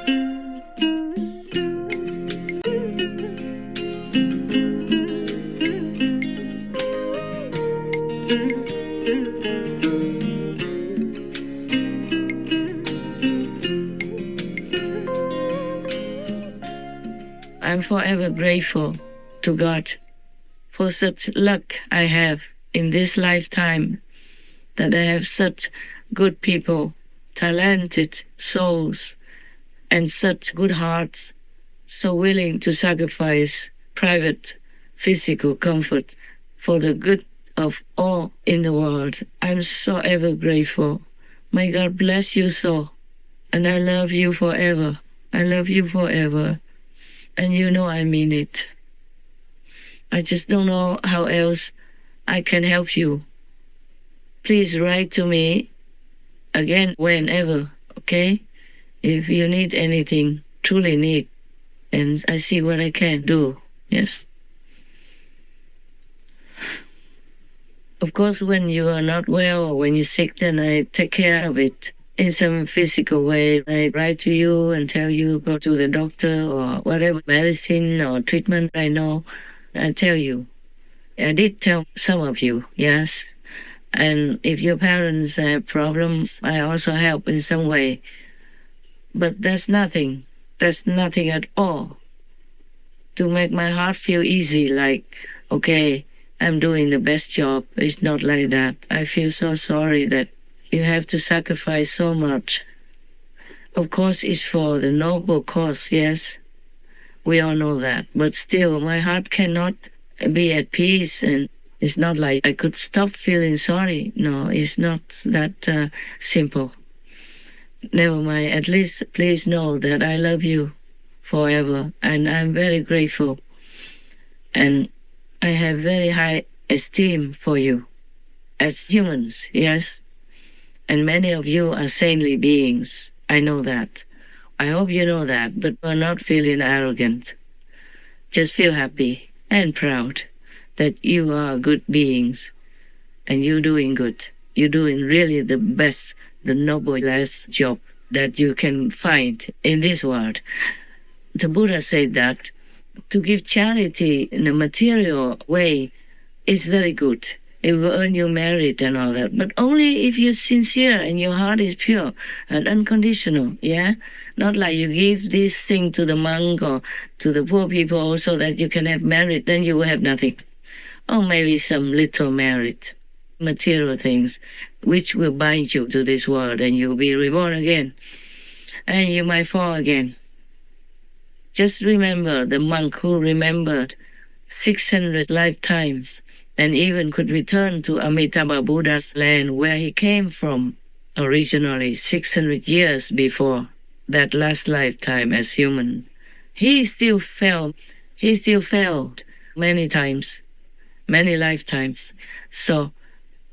I'm forever grateful to God for such luck I have in this lifetime, that I have such good people, talented souls, and such good hearts, so willing to sacrifice private physical comfort for the good of all in the world. I'm so ever grateful. May God bless you so. And I love you forever. I love you forever. And you know I mean it. I just don't know how else I can help you. Please write to me again whenever, okay? If you need anything, truly need, and I see what I can do, yes. Of course, when you are not well or when you're sick, then I take care of it in some physical way. I write to you and tell you go to the doctor or whatever medicine or treatment I know. I tell you. I did tell some of you, yes. And if your parents have problems, I also help in some way. But that's nothing. That's nothing at all to make my heart feel easy, like, okay, I'm doing the best job. It's not like that. I feel so sorry that you have to sacrifice so much. Of course, it's for the noble cause, yes. We all know that. But still, my heart cannot be at peace, and it's not like I could stop feeling sorry. No, it's not that simple. Never mind. At least please know that I love you forever, and I'm very grateful. And I have very high esteem for you as humans, yes. And many of you are saintly beings. I know that. I hope you know that, but you're not feeling arrogant. Just feel happy and proud that you are good beings and you're doing good. You're doing really the best, the noblest job that you can find in this world. The Buddha said that to give charity in a material way is very good. It will earn you merit and all that, but only if you're sincere and your heart is pure and unconditional, yeah? Not like you give this thing to the monk or to the poor people so that you can have merit, then you will have nothing. Or maybe some little merit, material things, which will bind you to this world and you'll be reborn again. And you might fall again. Just remember the monk who remembered 600 lifetimes and even could return to Amitabha Buddha's land where he came from originally 600 years before that last lifetime as human. He still failed many times, many lifetimes. So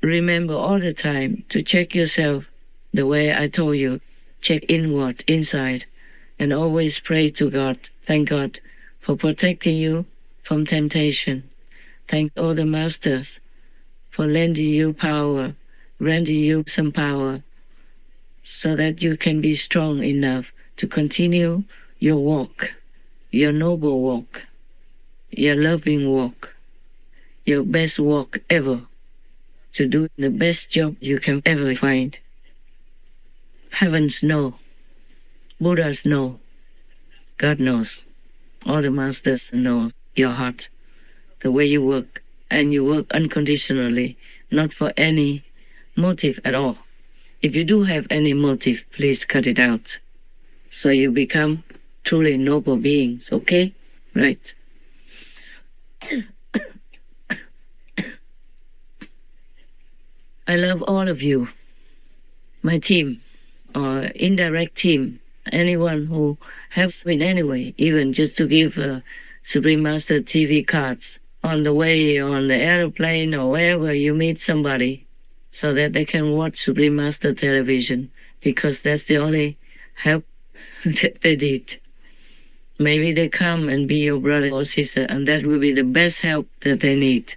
remember all the time to check yourself the way I told you. Check inward, inside, and always pray to God. Thank God for protecting you from temptation. Thank all the masters for lending you power, granting you some power, so that you can be strong enough to continue your walk, your noble walk, your loving walk, your best walk ever, to do the best job you can ever find. Heavens know, Buddhas know, God knows, all the masters know your heart, the way you work, and you work unconditionally, not for any motive at all. If you do have any motive, please cut it out, so you become truly noble beings, okay? Right. I love all of you, my team, or indirect team, anyone who helps me in any way, even just to give Supreme Master TV cards on the way, on the airplane, or wherever you meet somebody, so that they can watch Supreme Master television, because that's the only help that they need. Maybe they come and be your brother or sister, and that will be the best help that they need.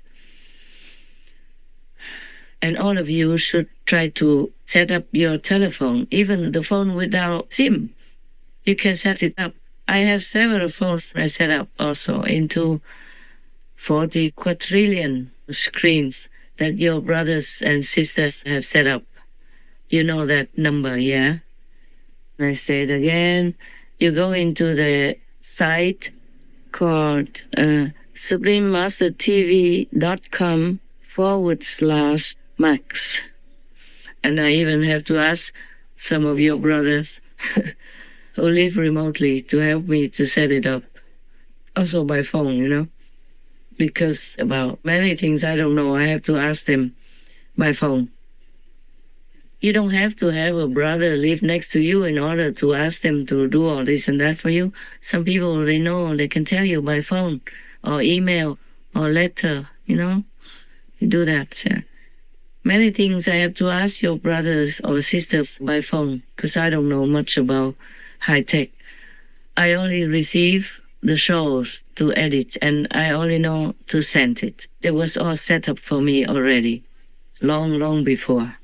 And all of you should try to set up your telephone, even the phone without SIM. You can set it up. I have several phones I set up also into 40 quadrillion screens that your brothers and sisters have set up. You know that number, yeah? I say it again. You go into the site called suprememastertv.com/Max. And I even have to ask some of your brothers who live remotely to help me to set it up. Also by phone, you know, because about many things I don't know, I have to ask them by phone. You don't have to have a brother live next to you in order to ask them to do all this and that for you. Some people, they know, they can tell you by phone or email or letter, you know. You do that. Many things I have to ask your brothers or sisters by phone because I don't know much about high tech. I only receive the shows to edit and I only know to send it. It was all set up for me already, long before.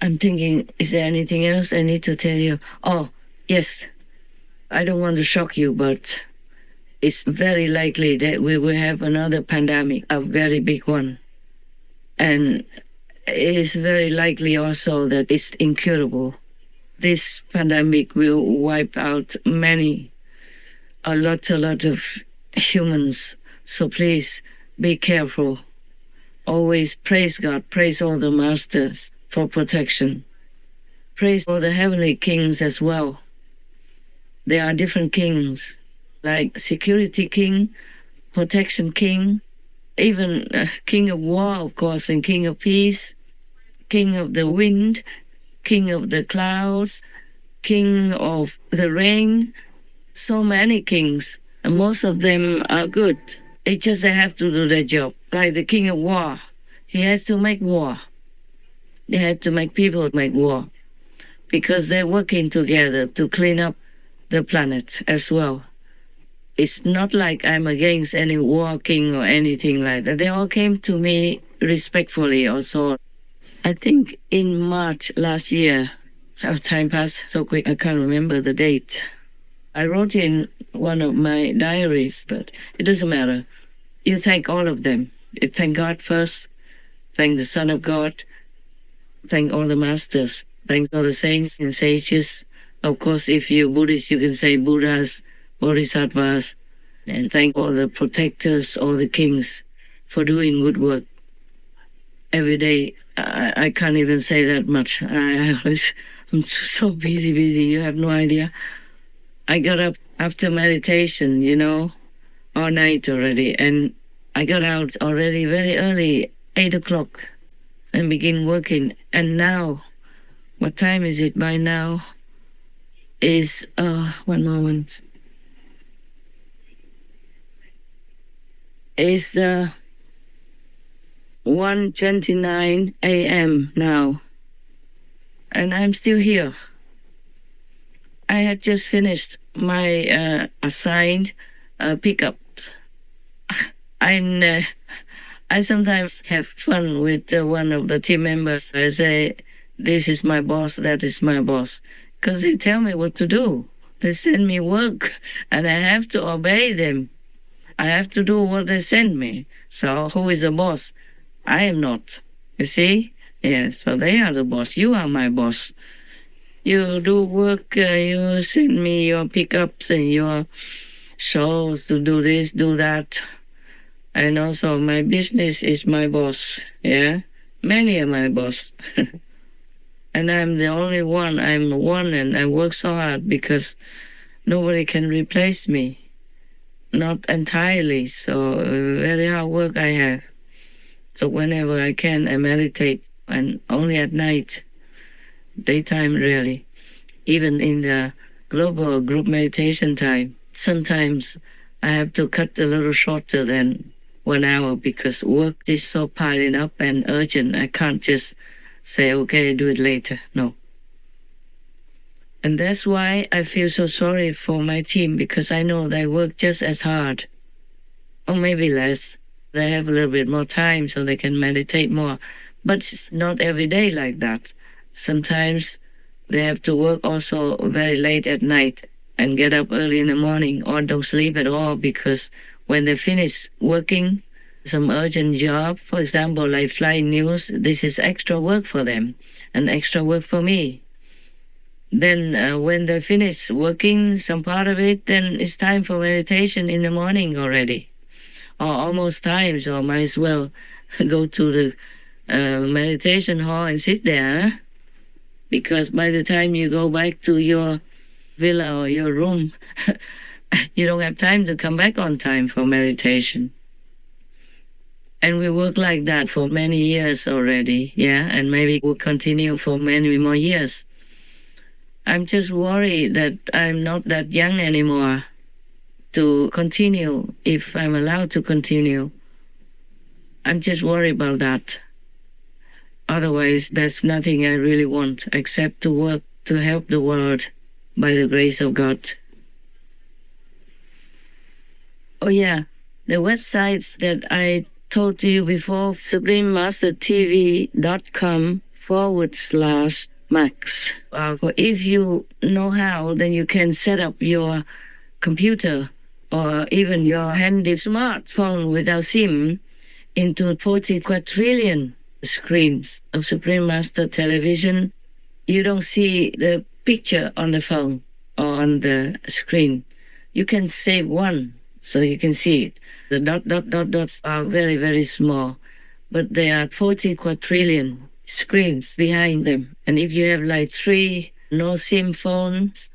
I'm thinking, is there anything else I need to tell you? Oh, yes. I don't want to shock you, but it's very likely that we will have another pandemic, a very big one. And it is very likely also that it's incurable. This pandemic will wipe out a lot of humans. So please be careful. Always praise God, praise all the masters for protection. Praise all the heavenly kings as well. There are different kings, like security king, protection king, even king of war, of course, and king of peace, king of the wind, king of the clouds, king of the rain. So many kings, and most of them are good. It's just they have to do their job. Like the king of war, he has to make war. They have to make people make war because they're working together to clean up the planet as well. It's not like I'm against any war king or anything like that. They all came to me respectfully also. I think in March last year, time passed so quick I can't remember the date. I wrote in one of my diaries, but it doesn't matter. You thank all of them. You thank God first, thank the Son of God, thank all the masters, thank all the saints and sages. Of course, if you're Buddhist, you can say Buddhas, Bodhisattvas, and thank all the protectors, all the kings for doing good work. Every day, I can't even say that much. I'm so busy, you have no idea. I got up after meditation, you know, all night already, and I got out already very early, 8 o'clock, and begin working. And now, what time is it by now? Is, one moment. It's 1:29 a.m. now, and I'm still here. I had just finished my assigned pickups. And I sometimes have fun with one of the team members. I say, this is my boss, that is my boss. Because they tell me what to do. They send me work, and I have to obey them. I have to do what they send me. So who is the boss? I am not. You see? Yeah, so they are the boss. You are my boss. You do work, you send me your pickups and your shows to do this, do that. And also my business is my boss, yeah? Many are my boss. And I'm the only one. I'm one and I work so hard because nobody can replace me. Not entirely, so very hard work I have. So whenever I can, I meditate, and only at night. Daytime, really. Even in the global group meditation time, sometimes I have to cut a little shorter than 1 hour because work is so piling up and urgent. I can't just say, okay, do it later. No. And that's why I feel so sorry for my team, because I know they work just as hard, or maybe less. They have a little bit more time so they can meditate more. But it's not every day like that. Sometimes They have to work also very late at night and get up early in the morning or don't sleep at all, because when they finish working some urgent job, for example, like flying news, this is extra work for them and extra work for me. Then when they finish working some part of it, then it's time for meditation in the morning already, or almost time, so might as well go to the meditation hall and sit there, because by the time you go back to your villa or your room, you don't have time to come back on time for meditation. And we work like that for many years already, yeah, and maybe we'll continue for many more years. I'm just worried that I'm not that young anymore to continue, if I'm allowed to continue. I'm just worried about that. Otherwise, there's nothing I really want except to work to help the world by the grace of God. Oh yeah, the websites that I told you before, suprememastertv.com/Max. If you know how, then you can set up your computer or even your handy smartphone without SIM into 40 quadrillion screens of Supreme Master television. You don't see the picture on the phone or on the screen. You can save one so you can see it. The dots are very, very small, but there are 40 quadrillion screens behind them. And if you have like 3 no SIM phones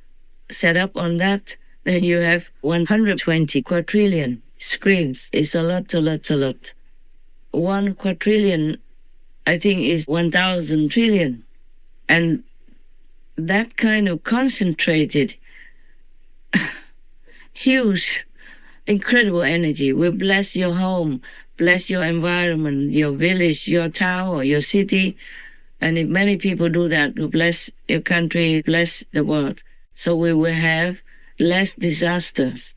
set up on that, then you have 120 quadrillion screens. It's a lot. 1 quadrillion, I think, is 1,000 trillion. And that kind of concentrated, huge, incredible energy will bless your home, bless your environment, your village, your town, or your city. And if many people do that, will bless your country, bless the world. So we will have less disasters.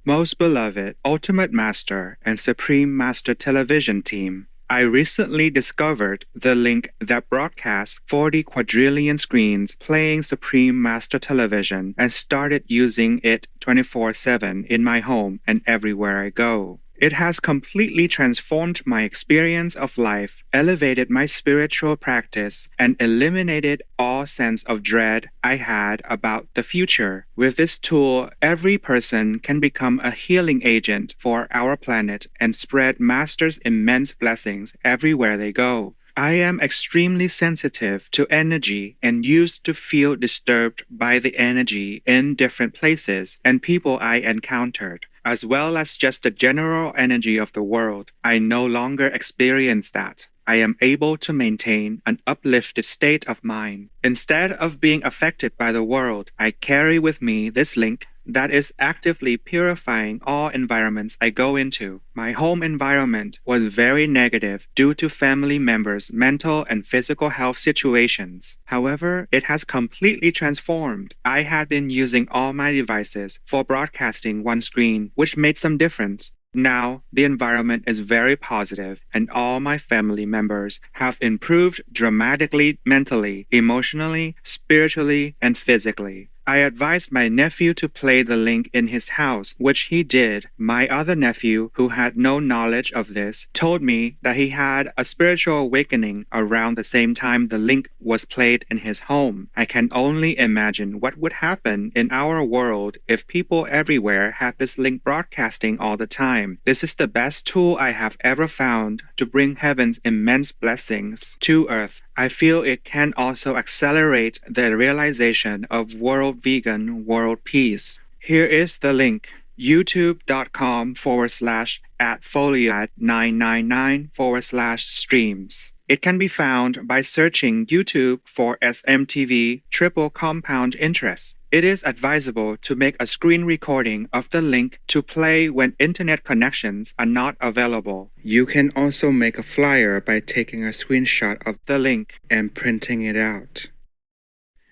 Most beloved Ultimate Master and Supreme Master Television team, I recently discovered the link that broadcasts 40 quadrillion screens playing Supreme Master Television and started using it 24/7 in my home and everywhere I go. It has completely transformed my experience of life, elevated my spiritual practice, and eliminated all sense of dread I had about the future. With this tool, every person can become a healing agent for our planet and spread Master's immense blessings everywhere they go. I am extremely sensitive to energy and used to feel disturbed by the energy in different places and people I encountered, as well as just the general energy of the world. I no longer experience that. I am able to maintain an uplifted state of mind. Instead of being affected by the world, I carry with me this link that is actively purifying all environments I go into. My home environment was very negative due to family members' mental and physical health situations. However, it has completely transformed. I had been using all my devices for broadcasting one screen, which made some difference. Now, the environment is very positive, and all my family members have improved dramatically mentally, emotionally, spiritually, and physically. I advised my nephew to play the link in his house, which he did. My other nephew, who had no knowledge of this, told me that he had a spiritual awakening around the same time the link was played in his home. I can only imagine what would happen in our world if people everywhere had this link broadcasting all the time. This is the best tool I have ever found to bring heaven's immense blessings to earth. I feel it can also accelerate the realization of world vegan, world peace. Here is the link: youtube.com/@foliat999/streams. It can be found by searching YouTube for SMTV triple compound interest. It is advisable to make a screen recording of the link to play when internet connections are not available. You can also make a flyer by taking a screenshot of the link and printing it out.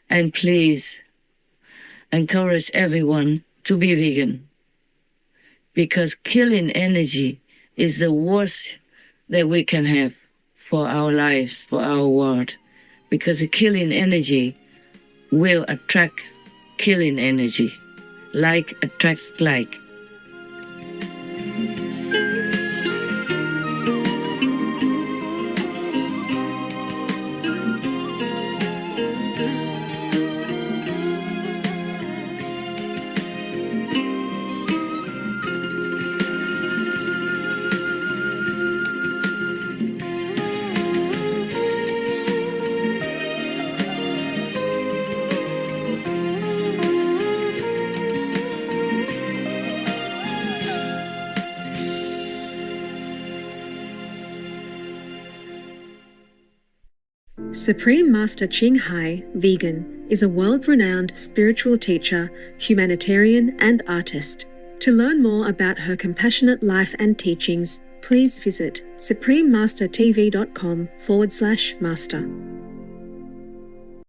And please encourage everyone to be vegan, because killing energy is the worst that we can have for our lives, for our world, because killing energy will attract killing energy. Like attracts like. Supreme Master Ching Hai, vegan, is a world-renowned spiritual teacher, humanitarian, and artist. To learn more about her compassionate life and teachings, please visit suprememastertv.com/master.